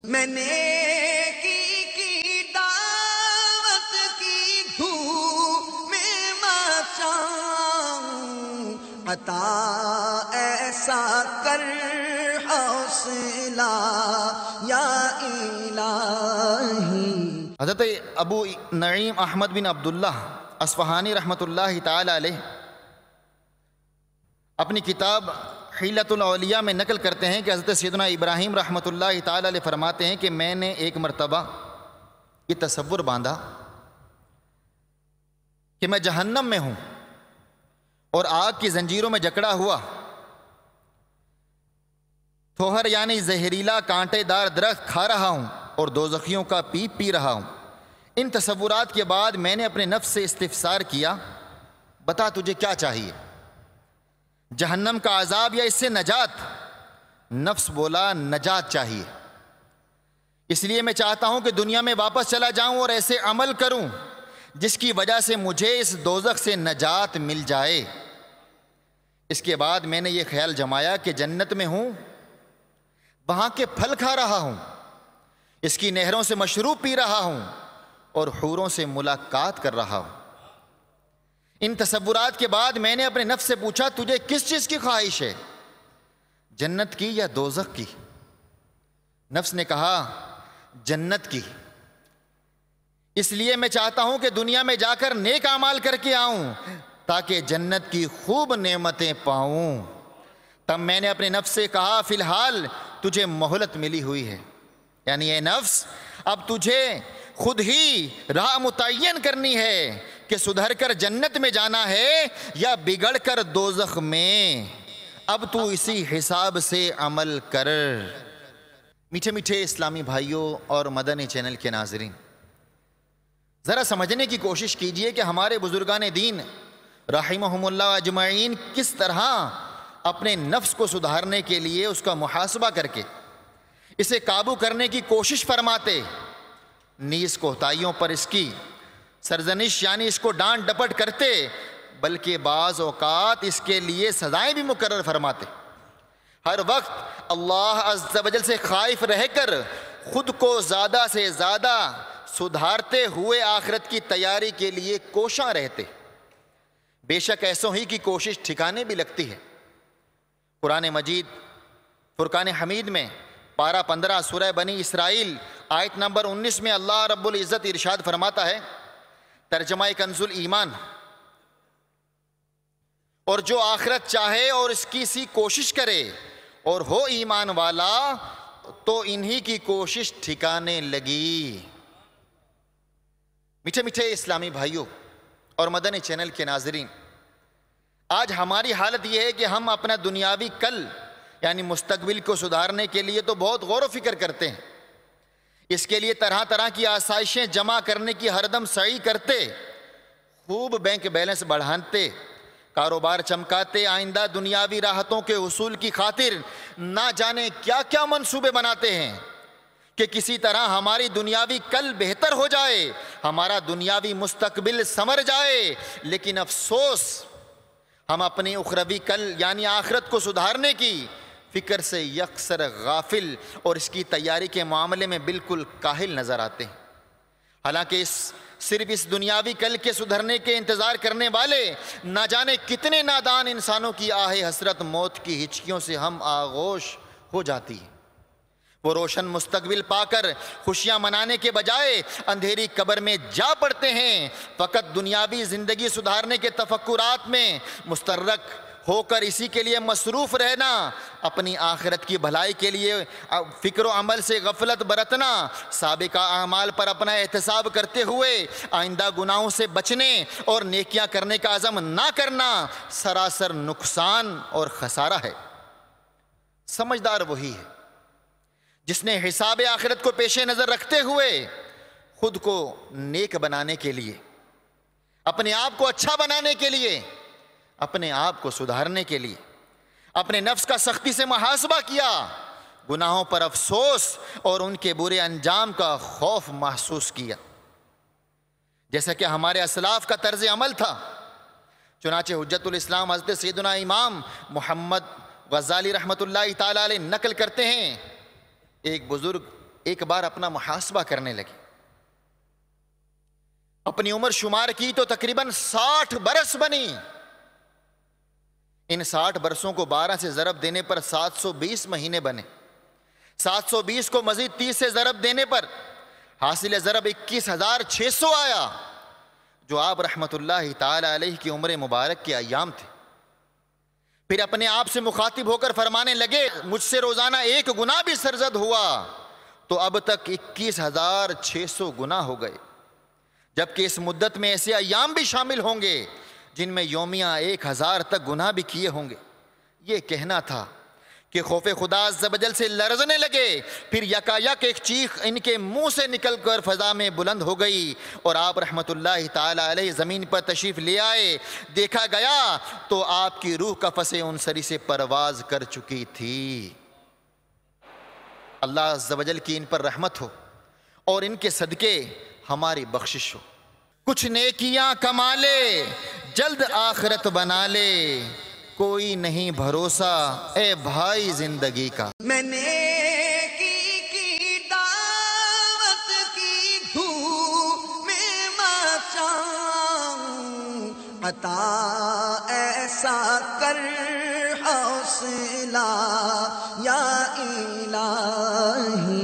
میں نیکی کی دعوت کی دھوم میں مچاؤں، عطا ایسا کر حوصلہ یا الہی۔ حضرت ابو نعیم احمد بن عبداللہ اصفہانی رحمۃ اللہ تعالی علیہ اپنی کتاب حیلۃ الاولیاء میں نقل کرتے ہیں کہ حضرت سیدنا ابراہیم رحمۃ اللہ تعالی علیہ فرماتے ہیں کہ میں نے ایک مرتبہ یہ تصور باندھا کہ میں جہنم میں ہوں اور آگ کی زنجیروں میں جکڑا ہوا تھوہر یعنی زہریلا کانٹے دار درخت کھا رہا ہوں اور دوزخیوں کا پیپ پی رہا ہوں۔ ان تصورات کے بعد میں نے اپنے نفس سے استفسار کیا، بتا تجھے کیا چاہیے، جہنم کا عذاب یا اس سے نجات؟ نفس بولا نجات چاہیے، اس لیے میں چاہتا ہوں کہ دنیا میں واپس چلا جاؤں اور ایسے عمل کروں جس کی وجہ سے مجھے اس دوزخ سے نجات مل جائے۔ اس کے بعد میں نے یہ خیال جمایا کہ جنت میں ہوں، وہاں کے پھل کھا رہا ہوں، اس کی نہروں سے مشروب پی رہا ہوں اور حوروں سے ملاقات کر رہا ہوں۔ ان تصورات کے بعد میں نے اپنے نفس سے پوچھا، تجھے کس چیز کی خواہش ہے، جنت کی یا دوزخ کی؟ نفس نے کہا جنت کی، اس لیے میں چاہتا ہوں کہ دنیا میں جا کر نیک اعمال کر کے آؤں تاکہ جنت کی خوب نعمتیں پاؤں۔ تب میں نے اپنے نفس سے کہا، فی الحال تجھے مہلت ملی ہوئی ہے، یعنی اے نفس اب تجھے خود ہی راہ متعین کرنی ہے کہ سدھر کر جنت میں جانا ہے یا بگڑ کر دوزخ میں، اب تو اسی حساب سے عمل کر۔ میٹھے میٹھے اسلامی بھائیوں اور مدنی چینل کے ناظرین، ذرا سمجھنے کی کوشش کیجئے کہ ہمارے بزرگان دین رحمہم اللہ اجمعین کس طرح اپنے نفس کو سدھارنے کے لیے اس کا محاسبہ کر کے اسے قابو کرنے کی کوشش فرماتے، نیز کوتاہیوں پر اس کی سرزنش یعنی اس کو ڈانٹ ڈپٹ کرتے، بلکہ بعض اوقات اس کے لیے سزائیں بھی مقرر فرماتے۔ ہر وقت اللہ عز و جل سے خائف رہ کر خود کو زیادہ سے زیادہ سدھارتے ہوئے آخرت کی تیاری کے لیے کوشاں رہتے۔ بے شک ایسوں ہی کی کوشش ٹھکانے بھی لگتی ہے۔ قرآن مجید فرقان حمید میں پارہ 15 سورہ بنی اسرائیل آیت نمبر 19 میں اللہ رب العزت ارشاد فرماتا ہے، ترجمہ کنز الایمان، اور جو آخرت چاہے اور اس کی سی کوشش کرے اور ہو ایمان والا تو انہی کی کوشش ٹھکانے لگی۔ میٹھے میٹھے اسلامی بھائیوں اور مدنی چینل کے ناظرین، آج ہماری حالت یہ ہے کہ ہم اپنا دنیاوی کل یعنی مستقبل کو سدھارنے کے لیے تو بہت غور و فکر کرتے ہیں، اس کے لیے طرح طرح کی آسائشیں جمع کرنے کی ہر دم سعی کرتے، خوب بینک بیلنس بڑھاتے، کاروبار چمکاتے، آئندہ دنیاوی راحتوں کے حصول کی خاطر نہ جانے کیا کیا منصوبے بناتے ہیں کہ کسی طرح ہماری دنیاوی کل بہتر ہو جائے، ہمارا دنیاوی مستقبل سنور جائے۔ لیکن افسوس، ہم اپنی اخروی کل یعنی آخرت کو سدھارنے کی فکر سے یکسر غافل اور اس کی تیاری کے معاملے میں بالکل کاہل نظر آتے ہیں۔ حالانکہ صرف اس دنیاوی کل کے سدھرنے کے انتظار کرنے والے نہ جانے کتنے نادان انسانوں کی آہ حسرت موت کی ہچکیوں سے ہم آغوش ہو جاتی ہے۔ وہ روشن مستقبل پا کر خوشیاں منانے کے بجائے اندھیری قبر میں جا پڑتے ہیں، فقط دنیاوی زندگی سدھارنے کے تفکرات میں مستغرق ہو کر اسی کے لیے مصروف رہنا، اپنی آخرت کی بھلائی کے لیے فکر و عمل سے غفلت برتنا، سابقہ اعمال پر اپنا احتساب کرتے ہوئے آئندہ گناہوں سے بچنے اور نیکیاں کرنے کا عزم نہ کرنا سراسر نقصان اور خسارہ ہے۔ سمجھدار وہی ہے جس نے حساب آخرت کو پیش نظر رکھتے ہوئے خود کو نیک بنانے کے لیے، اپنے آپ کو اچھا بنانے کے لیے، اپنے آپ کو سدھارنے کے لیے اپنے نفس کا سختی سے محاسبہ کیا، گناہوں پر افسوس اور ان کے برے انجام کا خوف محسوس کیا، جیسا کہ ہمارے اسلاف کا طرز عمل تھا۔ چنانچہ حجت الاسلام حضرت سیدنا امام محمد غزالی رحمۃ اللہ تعالی علیہ نقل کرتے ہیں، ایک بزرگ ایک بار اپنا محاسبہ کرنے لگے. اپنی عمر شمار کی تو تقریباً 60 برس بنی. ان 60 برسوں کو 12 سے ضرب دینے پر 720 مہینے بنے. 720 کو مزید 30 سے ضرب دینے پر حاصل ضرب 21,600 آیا، جو آپ رحمت اللہ تعالی علیہ کی عمر مبارک کے ایام تھے. پھر اپنے آپ سے مخاطب ہو کر فرمانے لگے مجھ سے روزانہ 1 گناہ بھی سرزد ہوا تو اب تک 21,600 گناہ ہو گئے، جبکہ اس مدت میں ایسے ایام بھی شامل ہوں گے جن میں یومیہ 1,000 تک گناہ بھی کیے ہوں گے. یہ کہنا تھا کہ خوف خدا عز و جل سے لرزنے لگے. پھر یکایک ایک چیخ ان کے منہ سے نکل کر فضا میں بلند ہو گئی اور آپ رحمت اللہ تعالی علیہ زمین پر تشریف لے آئے. دیکھا گیا تو آپ کی روح قفس انصری سے پرواز کر چکی تھی. اللہ عز و جل کی ان پر رحمت ہو اور ان کے صدقے ہماری بخشش ہو. کچھ نیکیاں کما لے جلد آخرت بنا لے، کوئی نہیں بھروسہ اے بھائی زندگی کا. میں نیکی کی دعوت کی دھوم میں مچاؤں، عطا ایسا کر حوصلہ یا الہی.